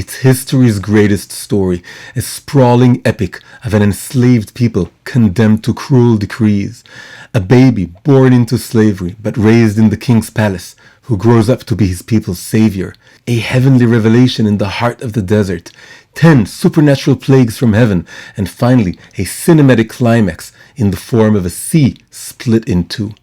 It's history's greatest story, a sprawling epic of an enslaved people condemned to cruel decrees, a baby born into slavery but raised in the king's palace, who grows up to be his people's savior, a heavenly revelation in the heart of the desert, 10 supernatural plagues from heaven, and finally a cinematic climax in the form of a sea split in two.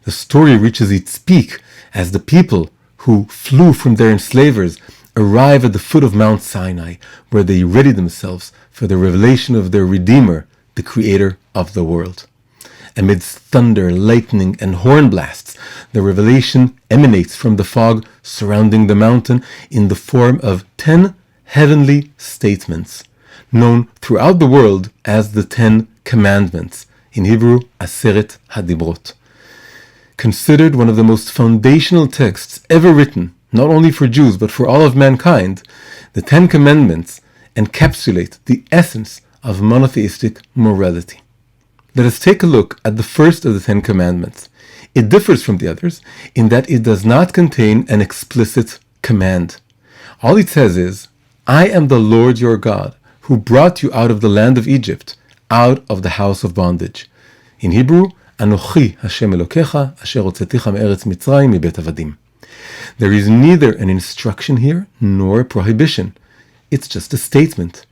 The story reaches its peak as the people who flew from their enslavers arrive at the foot of Mount Sinai, where they ready themselves for the revelation of their Redeemer, the Creator of the world. Amidst thunder, lightning, and horn blasts, the revelation emanates from the fog surrounding the mountain in the form of 10 heavenly statements, known throughout the world as the 10 commandments, in Hebrew, Aseret HaDibrot. Considered one of the most foundational texts ever written, not only for Jews but for all of mankind, the 10 commandments encapsulate the essence of monotheistic morality. Let us take a look at the first of the 10 commandments. It differs from the others in that it does not contain an explicit command. All it says is, I am the Lord your God, who brought you out of the land of Egypt, out of the house of bondage. In Hebrew, Anohi Hashem Elokecha, asher hotzeticha me'eretz Mitzrayim mibet avadim. There is neither an instruction here nor a prohibition. It's just a statement.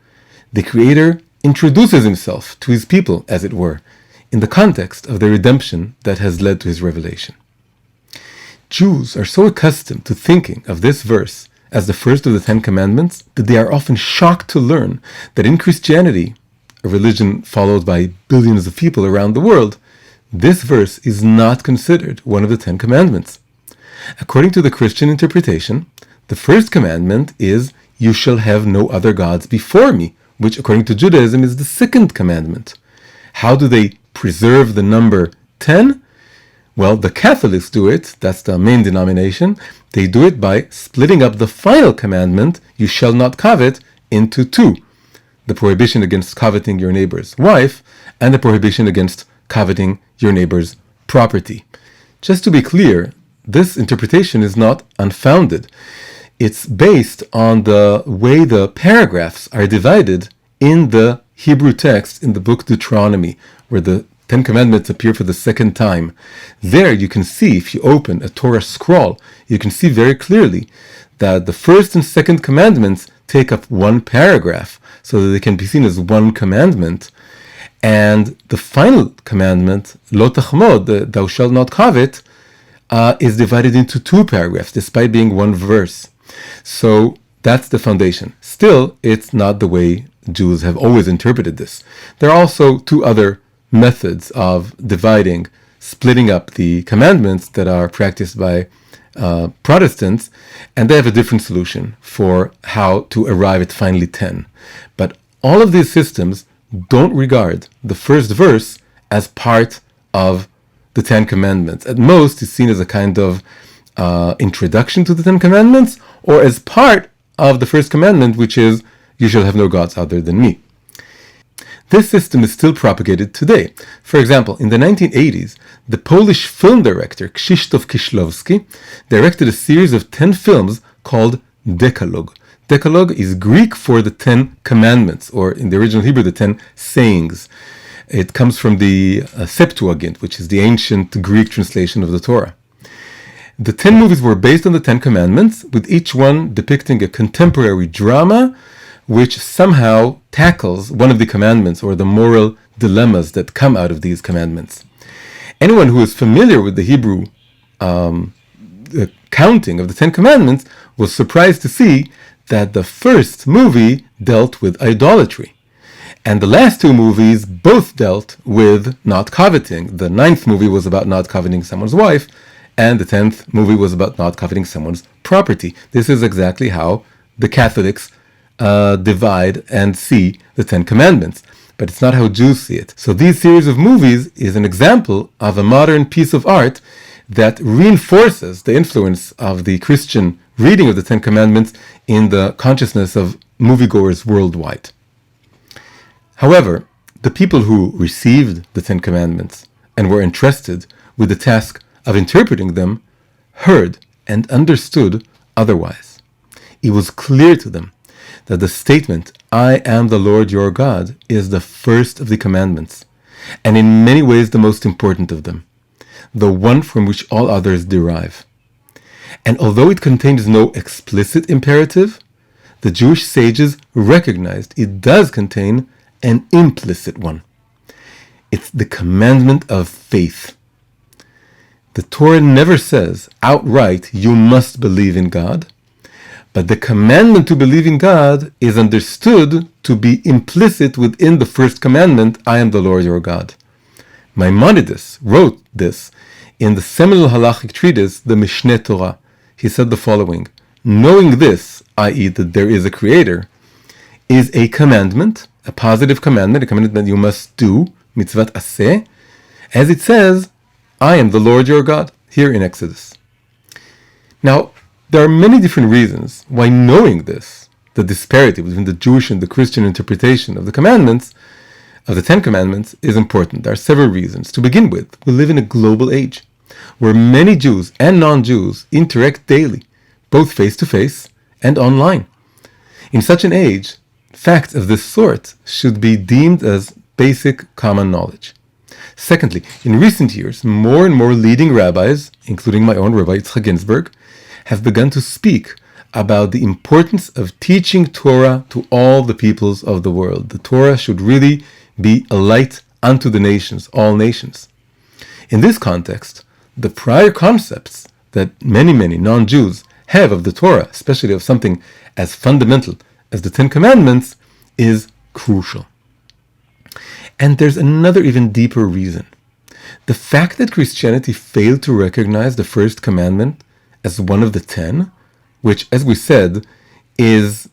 The Creator introduces himself to his people, as it were, in the context of the redemption that has led to his revelation. Jews are so accustomed to thinking of this verse as the first of the 10 commandments that they are often shocked to learn that in Christianity, a religion followed by billions of people around the world, this verse is not considered one of the 10 commandments. According to the Christian interpretation, the first commandment is, you shall have no other gods before me, which according to Judaism is the second commandment. How do they preserve the number 10? Well, the Catholics do it, that's the main denomination. They do it by splitting up the final commandment, you shall not covet, into two. The prohibition against coveting your neighbor's wife, and the prohibition against coveting your neighbor's property. Just to be clear, this interpretation is not unfounded. It's based on the way the paragraphs are divided in the Hebrew text in the book Deuteronomy, where the 10 commandments appear for the second time. There you can see, if you open a Torah scroll, you can see very clearly that the first and second commandments take up one paragraph, so that they can be seen as one commandment. And the final commandment, Lo tachmod, thou shalt not covet, is divided into two paragraphs, despite being one verse. So that's the foundation. Still, it's not the way Jews have always interpreted this. There are also two other methods of dividing, splitting up the commandments that are practiced by Protestants, and they have a different solution for how to arrive at finally 10. But all of these systems don't regard the first verse as part of the 10 commandments. At most, it's seen as a kind of introduction to the 10 commandments, or as part of the first commandment, which is, you shall have no gods other than me. This system is still propagated today. For example, in the 1980s, the Polish film director Krzysztof Kieślowski directed a series of 10 films called Decalogue. Decalogue is Greek for the 10 commandments, or in the original Hebrew, the 10 sayings. It comes from the Septuagint, which is the ancient Greek translation of the Torah. The 10 movies were based on the 10 commandments, with each one depicting a contemporary drama which somehow tackles one of the commandments or the moral dilemmas that come out of these commandments. Anyone who is familiar with the Hebrew counting of the 10 commandments was surprised to see that the first movie dealt with idolatry, and the last two movies both dealt with not coveting. The 9th movie was about not coveting someone's wife, and the 10th movie was about not coveting someone's property. This is exactly how the Catholics divide and see the 10 commandments, but it's not how Jews see it. So this series of movies is an example of a modern piece of art that reinforces the influence of the Christian reading of the 10 commandments in the consciousness of moviegoers worldwide. However, the people who received the 10 commandments and were entrusted with the task of interpreting them heard and understood otherwise. It was clear to them that the statement, I am the Lord your God, is the first of the commandments, and in many ways the most important of them, the one from which all others derive. And although it contains no explicit imperative, the Jewish sages recognized it does contain an implicit one. It's the commandment of faith. The Torah never says outright, you must believe in God, but the commandment to believe in God is understood to be implicit within the first commandment, I am the Lord your God. Maimonides wrote this in the seminal halachic treatise, the Mishneh Torah. He said the following, knowing this, i.e. that there is a creator, is a commandment, a positive commandment, a commandment that you must do, mitzvat aseh, as it says, I am the Lord your God, here in Exodus. Now, there are many different reasons why knowing this, the disparity between the Jewish and the Christian interpretation of the commandments, of the Ten Commandments, is important. There are several reasons. To begin with, we live in a global age, where many Jews and non-Jews interact daily, both face-to-face and online. In such an age, facts of this sort should be deemed as basic common knowledge. Secondly, in recent years, more and more leading rabbis, including my own Rabbi Yitzchak Ginsburg, have begun to speak about the importance of teaching Torah to all the peoples of the world. The Torah should really be a light unto the nations, all nations. In this context, the prior concepts that many non-Jews have of the Torah, especially of something as fundamental as the Ten Commandments, is crucial. And there's another even deeper reason. The fact that Christianity failed to recognize the first commandment as one of the 10, which, as we said, is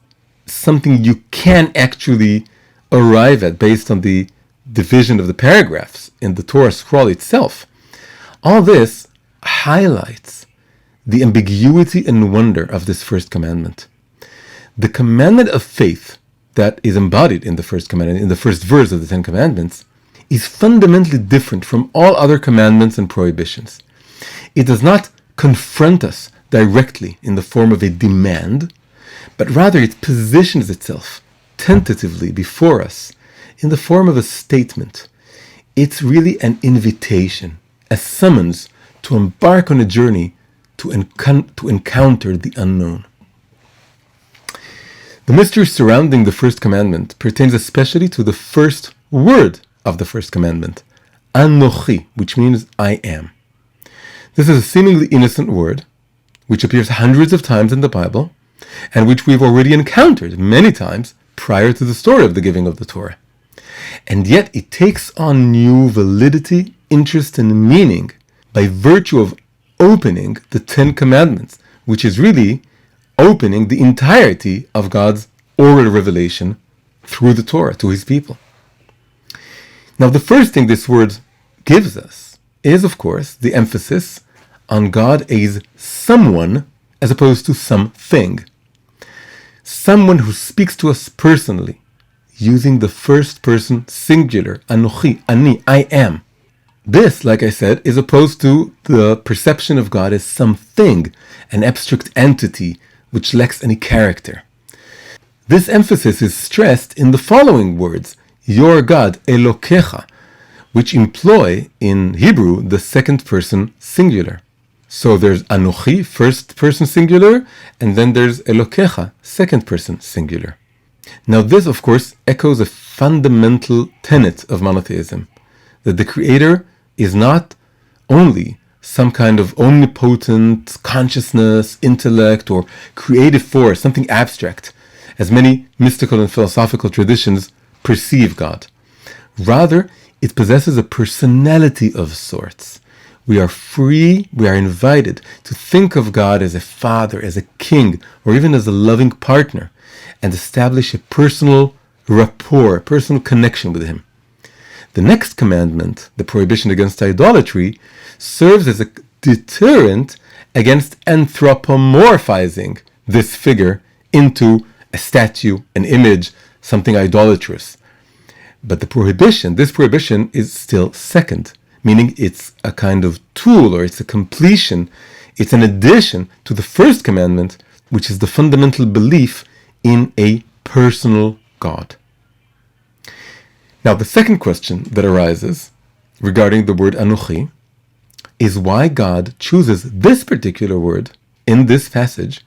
something you can actually arrive at based on the division of the paragraphs in the Torah scroll itself, all this highlights the ambiguity and wonder of this first commandment. The commandment of faith that is embodied in the first commandment, in the first verse of the Ten Commandments, is fundamentally different from all other commandments and prohibitions. It does not confront us directly in the form of a demand, but rather it positions itself tentatively before us in the form of a statement. It's really an invitation, a summons to embark on a journey to encounter the unknown. The mystery surrounding the first commandment pertains especially to the first word of the first commandment, Anohi, which means I am. This is a seemingly innocent word, which appears hundreds of times in the Bible, and which we've already encountered many times prior to the story of the giving of the Torah. And yet it takes on new validity, interest, and meaning by virtue of opening the Ten Commandments, which is really opening the entirety of God's oral revelation through the Torah to his people. Now, the first thing this word gives us is, of course, the emphasis on God as someone as opposed to something. Someone who speaks to us personally, using the first person singular, Anohi, Ani, I am. This, like I said, is opposed to the perception of God as something, an abstract entity which lacks any character. This emphasis is stressed in the following words, your God, Elokecha, which employ in Hebrew the second person singular. So there's Anohi, first person singular, and then there's Elokecha, second person singular. Now this, of course, echoes a fundamental tenet of monotheism, that the Creator is not only some kind of omnipotent consciousness, intellect, or creative force, something abstract, as many mystical and philosophical traditions perceive God. Rather, it possesses a personality of sorts. We are free, we are invited to think of God as a father, as a king, or even as a loving partner, and establish a personal rapport, a personal connection with him. The next commandment, the prohibition against idolatry, serves as a deterrent against anthropomorphizing this figure into a statue, an image, something idolatrous. But this prohibition is still second, meaning it's a kind of tool, or it's a completion, it's an addition to the first commandment, which is the fundamental belief in a personal God. Now, the second question that arises regarding the word Anohi is why God chooses this particular word in this passage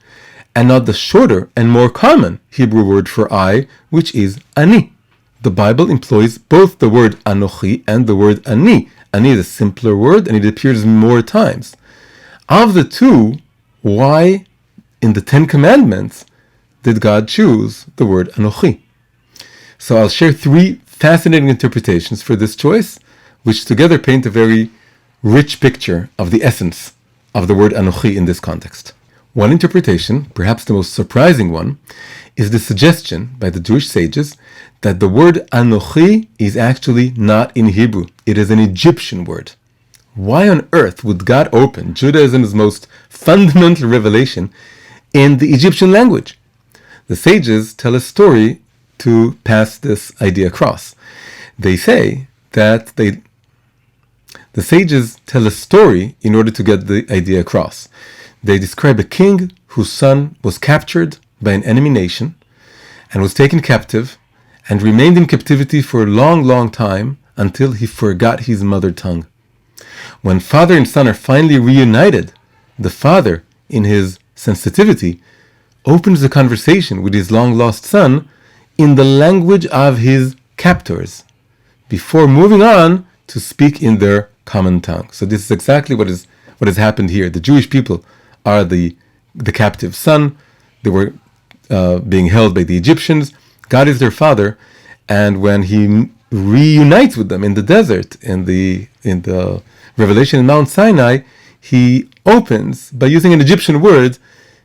and not the shorter and more common Hebrew word for I, which is Ani. The Bible employs both the word Anohi and the word Ani. Ani is a simpler word and it appears more times. Of the two, why in the Ten Commandments did God choose the word Anohi? So I'll share three fascinating interpretations for this choice, which together paint a very rich picture of the essence of the word Anohi in this context. One interpretation, perhaps the most surprising one, is the suggestion by the Jewish sages that the word Anohi is actually not in Hebrew. It is an Egyptian word. Why on earth would God open Judaism's most fundamental revelation in the Egyptian language? The sages tell a story to pass this idea across. They say that the sages tell a story in order to get the idea across. They describe a king whose son was captured by an enemy nation and was taken captive and remained in captivity for a long, long time until he forgot his mother tongue. When father and son are finally reunited, the father, in his sensitivity, opens a conversation with his long-lost son in the language of his captors, before moving on to speak in their common tongue. So this is exactly what has happened here. The Jewish people are the captive son. They were being held by the Egyptians. God is their father, and when he reunites with them in the desert, in the revelation in Mount Sinai, he opens by using an Egyptian word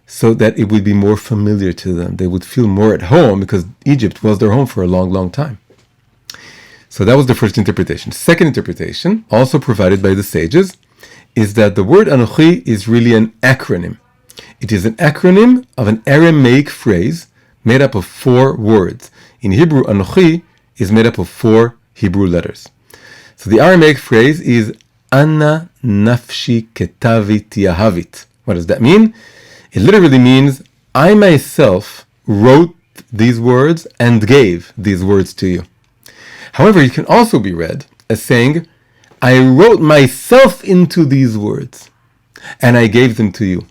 so that it would be more familiar to them. They would feel more at home because Egypt was their home for a long, long time. So that was the first interpretation. Second interpretation, also provided by the sages, is that the word Anohi is really an acronym. It is an acronym of an Aramaic phrase made up of 4 words. In Hebrew, Anohi is made up of 4 Hebrew letters. So the Aramaic phrase is Ana nafshi ketavit yahavit. What does that mean? It literally means, I myself wrote these words and gave these words to you. However, it can also be read as saying, I wrote myself into these words and I gave them to you.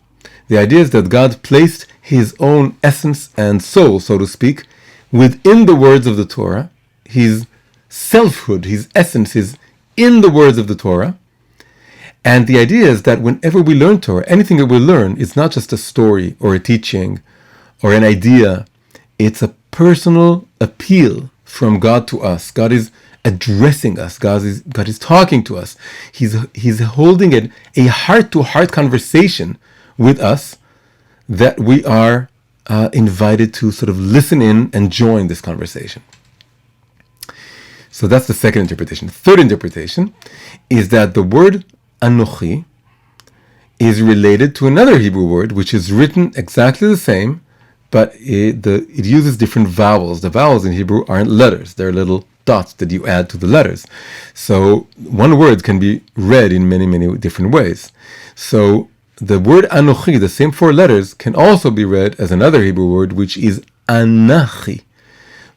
The idea is that God placed his own essence and soul, so to speak, within the words of the Torah. His selfhood, his essence is in the words of the Torah. And the idea is that whenever we learn Torah, anything that we learn is not just a story or a teaching or an idea. It's a personal appeal from God to us. God is addressing us. God is talking to us. He's holding a heart-to-heart conversation with us that we are invited to sort of listen in and join this conversation. So that's the second interpretation. The third interpretation is that the word Anohi is related to another Hebrew word which is written exactly the same, but it uses different vowels. The vowels in Hebrew aren't letters. They're little dots that you add to the letters. So one word can be read in many, many different ways. So the word Anohi, the same 4 letters, can also be read as another Hebrew word, which is Anachi.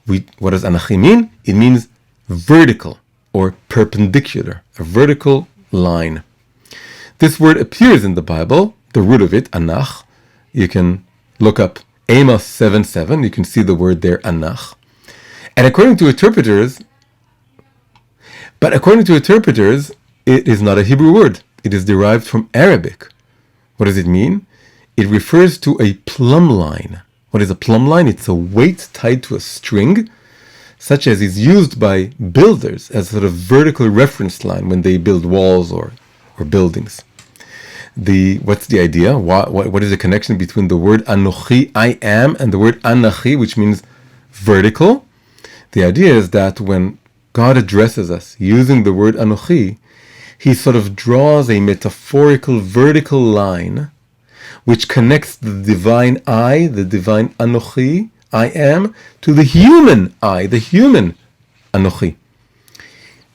What does Anachi mean? It means vertical or perpendicular, a vertical line. This word appears in the Bible, the root of it, Anach. You can look up Amos 7:7. You can see the word there, Anach. And according to interpreters, it is not a Hebrew word. It is derived from Arabic. What does it mean? It refers to a plumb line. What is a plumb line? It's a weight tied to a string, such as is used by builders as sort of vertical reference line when they build walls or buildings. What's the idea? What is the connection between the word Anochi, I am, and the word Anachi, which means vertical? The idea is that when God addresses us using the word Anochi, he sort of draws a metaphorical vertical line which connects the divine I, the divine Anochi, I am, to the human I, the human Anochi.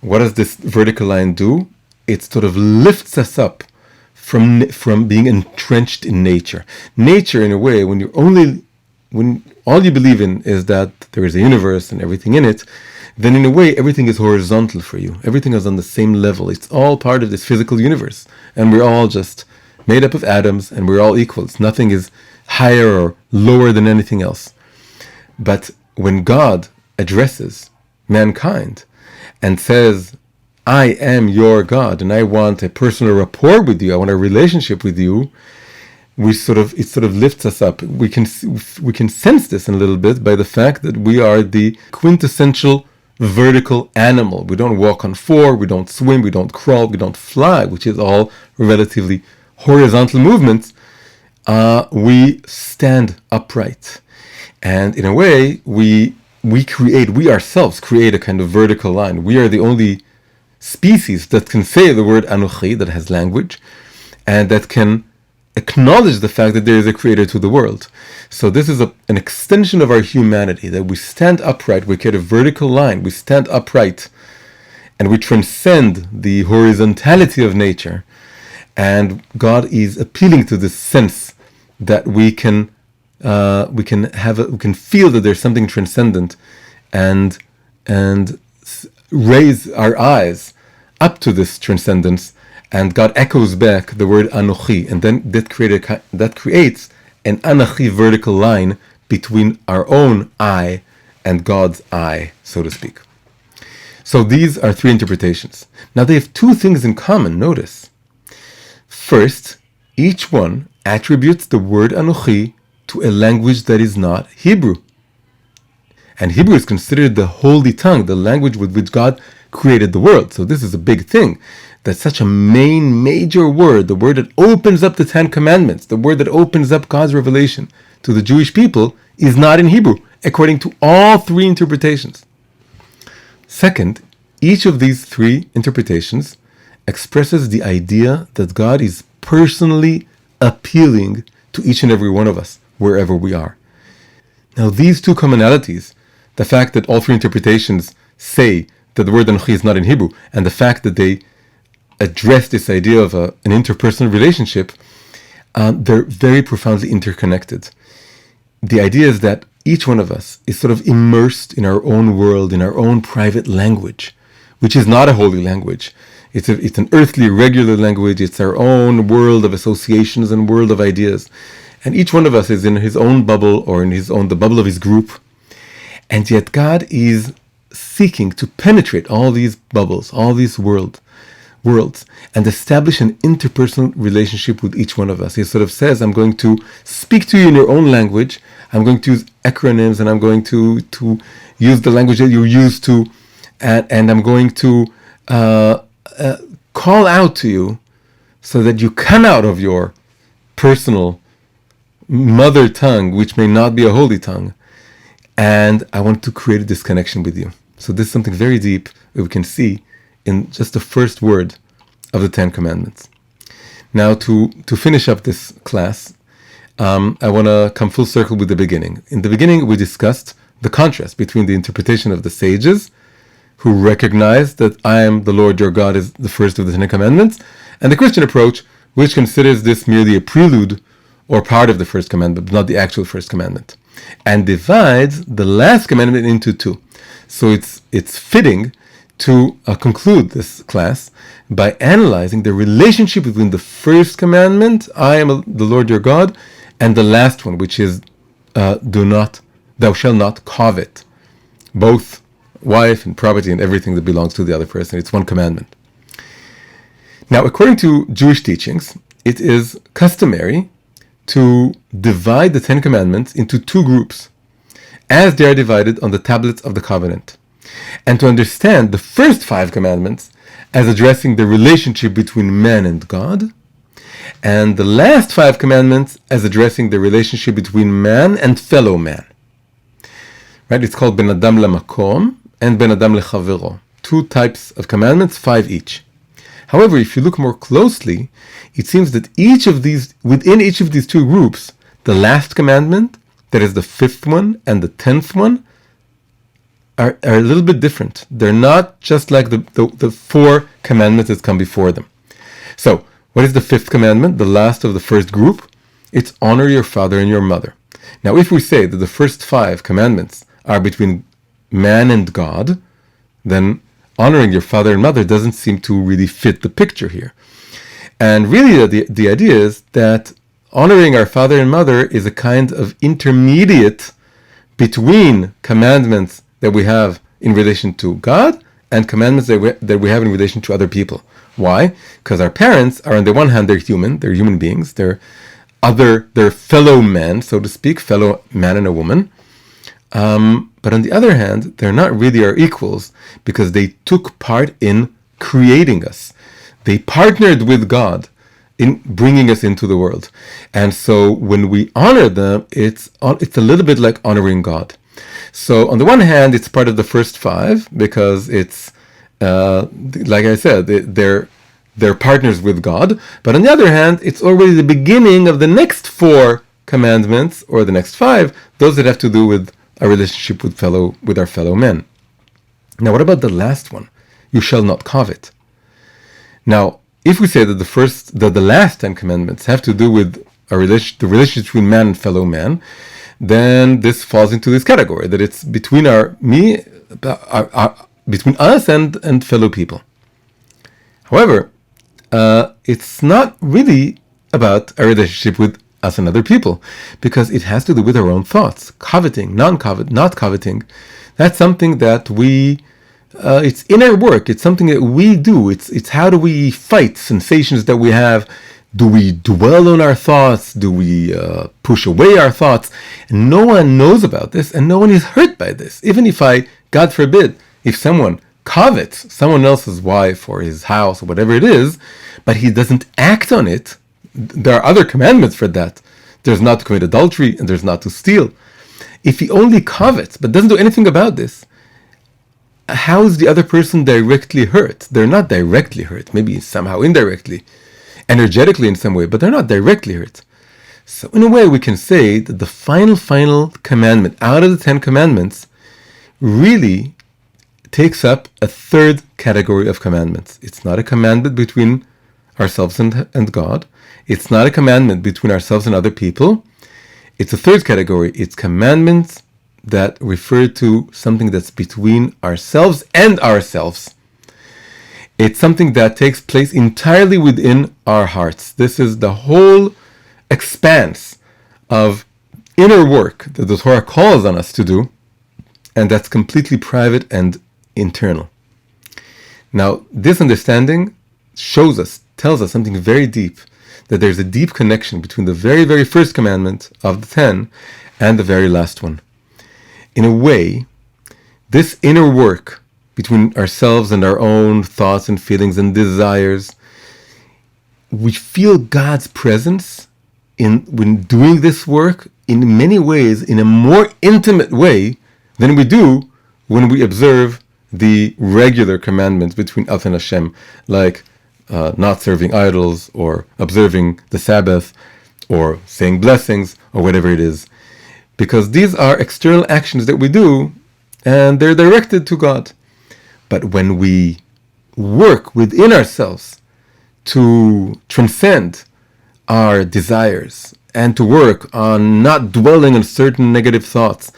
What does this vertical line do? It sort of lifts us up from being entrenched in nature. Nature, in a way, when you're only when all you believe in is that there is a universe and everything in it, then in a way everything is horizontal for you. Everything is on the same level. It's all part of this physical universe, and we're all just made up of atoms, and we're all equals. Nothing is higher or lower than anything else. But when God addresses mankind and says, I am your God, and I want a personal rapport with you, I want a relationship with you, it sort of lifts us up. We can sense this in a little bit by the fact that we are the quintessential vertical animal. We don't walk on four, we don't swim, we don't crawl, we don't fly, which is all relatively horizontal movements. We stand upright, and in a way, we ourselves create a kind of vertical line. We are the only species that can say the word Anohi, that has language, and that can acknowledge the fact that there is a creator to the world. So this is an extension of our humanity, that we stand upright, we create a vertical line, we stand upright, and we transcend the horizontality of nature. And God is appealing to this sense that we can feel that there's something transcendent, and raise our eyes up to this transcendence. And God echoes back the word Anohi, and then that creates an Anohi vertical line between our own I and God's I, so to speak. So these are three interpretations. Now they have two things in common, notice. First, each one attributes the word Anohi to a language that is not Hebrew. And Hebrew is considered the holy tongue, the language with which God created the world. So this is a big thing, that such a major word, the word that opens up the Ten Commandments, the word that opens up God's revelation to the Jewish people, is not in Hebrew, according to all three interpretations. Second, each of these three interpretations expresses the idea that God is personally appealing to each and every one of us, wherever we are. Now, these two commonalities, the fact that all three interpretations say that the word Anohi is not in Hebrew, and the fact that they address this idea of an interpersonal relationship, they're very profoundly interconnected. The idea is that each one of us is sort of immersed in our own world, in our own private language, which is not a holy language. It's an earthly, regular language. It's our own world of associations and world of ideas. And each one of us is in his own bubble, or in the bubble of his group. And yet God is seeking to penetrate all these bubbles, all these worlds, and establish an interpersonal relationship with each one of us. He sort of says, I'm going to speak to you in your own language. I'm going to use acronyms, and I'm going to use the language that you're used to, and I'm going to call out to you so that you come out of your personal mother tongue, which may not be a holy tongue, and I want to create this connection with you. So this is something very deep that we can see in just the first word of the Ten Commandments. Now, to finish up this class, I want to come full circle with the beginning. In the beginning, we discussed the contrast between the interpretation of the sages, who recognize that I am the Lord your God is the first of the Ten Commandments, and the Christian approach, which considers this merely a prelude or part of the first commandment, but not the actual first commandment, and divides the last commandment into two. So it's fitting to conclude this class by analyzing the relationship between the first commandment, I am the Lord your God, and the last one, which is thou shalt not covet, both wife and property and everything that belongs to the other person. It's one commandment. Now, according to Jewish teachings, it is customary to divide the Ten Commandments into two groups, as they are divided on the tablets of the covenant, and to understand the first 5 commandments as addressing the relationship between man and God, and the last 5 commandments as addressing the relationship between man and fellow man. Right? It's called Ben Adam LaMakom and Ben Adam LeChavero. 2 types of commandments, 5 each. However, if you look more closely, it seems that within each of these 2 groups, the last commandment, that is the 5th one, and the 10th one, are a little bit different. They're not just like the 4 commandments that come before them. So, what is the 5th commandment, the last of the first group? It's honor your father and your mother. Now, if we say that the first 5 commandments are between man and God, then honoring your father and mother doesn't seem to really fit the picture here. And really, the idea is that honoring our father and mother is a kind of intermediate between commandments that we have in relation to God and commandments that we have in relation to other people. Why? Because our parents are, on the one hand, they're human beings, they're fellow men, so to speak, fellow man and a woman. But on the other hand, they're not really our equals because they took part in creating us. They partnered with God in bringing us into the world. And so when we honor them, it's a little bit like honoring God. So on the one hand, it's part of the first 5 because it's, like I said, they're partners with God. But on the other hand, it's already the beginning of the next 4 commandments, or the next 5, those that have to do with our relationship with our fellow men. Now, what about the last one? You shall not covet. Now, if we say that the last 10 commandments have to do with the relationship between man and fellow man, then this falls into this category, that it's between between us and fellow people. However, it's not really about a relationship with us and other people, because it has to do with our own thoughts. Coveting, not coveting, that's something that it's inner work. It's something that we do. It's how do we fight sensations that we have? Do we dwell on our thoughts? Do we push away our thoughts? And no one knows about this, and no one is hurt by this. Even if God forbid, if someone covets someone else's wife or his house or whatever it is, but he doesn't act on it, there are other commandments for that. There's not to commit adultery and there's not to steal. If he only covets but doesn't do anything about this, how is the other person directly hurt? They're not directly hurt, maybe somehow indirectly, energetically in some way, but they're not directly hurt. So in a way, we can say that the final commandment out of the 10 commandments really takes up a 3rd category of commandments. It's not a commandment between ourselves and God. It's not a commandment between ourselves and other people. It's a 3rd category. It's commandments that refer to something that's between ourselves and ourselves. It's something that takes place entirely within our hearts. This is the whole expanse of inner work that the Torah calls on us to do, and that's completely private and internal. Now, this understanding tells us something very deep, that there's a deep connection between the very, very first commandment of the 10 and the very last one. In a way, this inner work between ourselves and our own thoughts and feelings and desires, we feel God's presence when doing this work in many ways, in a more intimate way than we do when we observe the regular commandments between us and Hashem, like not serving idols, or observing the Sabbath, or saying blessings, or whatever it is. Because these are external actions that we do, and they're directed to God. But when we work within ourselves to transcend our desires and to work on not dwelling on certain negative thoughts,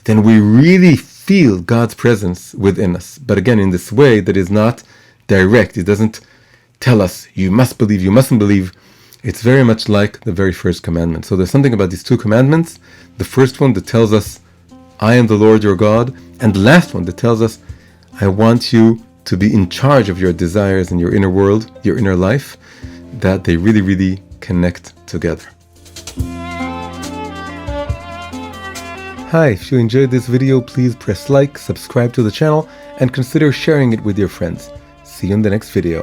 then we really feel God's presence within us. But again, in this way that is not direct. It doesn't tell us, you must believe, you mustn't believe. It's very much like the very first commandment. So there's something about these 2 commandments. The first one that tells us, I am the Lord your God. And the last one that tells us, I want you to be in charge of your desires and your inner world, your inner life, that they really, really connect together. Hi, if you enjoyed this video, please press like, subscribe to the channel, and consider sharing it with your friends. See you in the next video.